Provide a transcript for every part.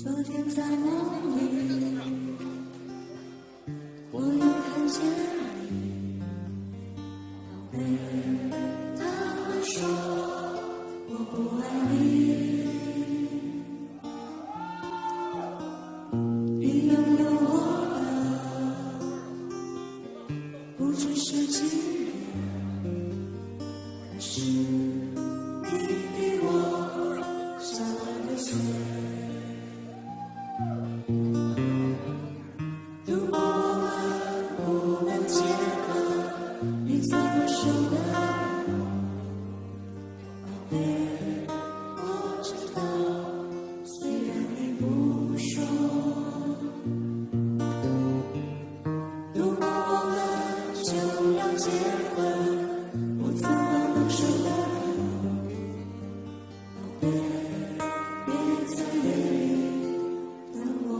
昨天在梦里，我又看见你，宝贝，他们说我不爱你，你拥有我的不只是今日，可是你比我小了6岁。如果我们不能结合，你怎么说的？宝贝，我知道，虽然你不说。如果我们就要结婚，我怎么能舍得？宝贝，别在夜里等我。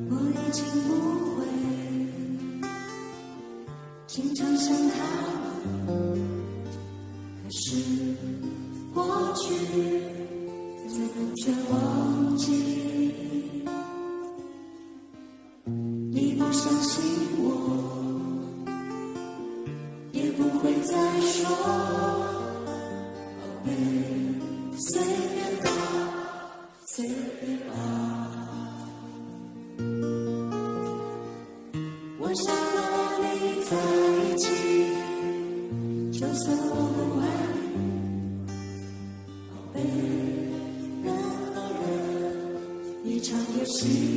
我已经不会经常想他们，可是过去怎能全忘记？你不相信我，也不会再说，宝贝，随便吧，随便吧。我想和你在一起，就算我不爱你，宝贝，人和人一场游戏。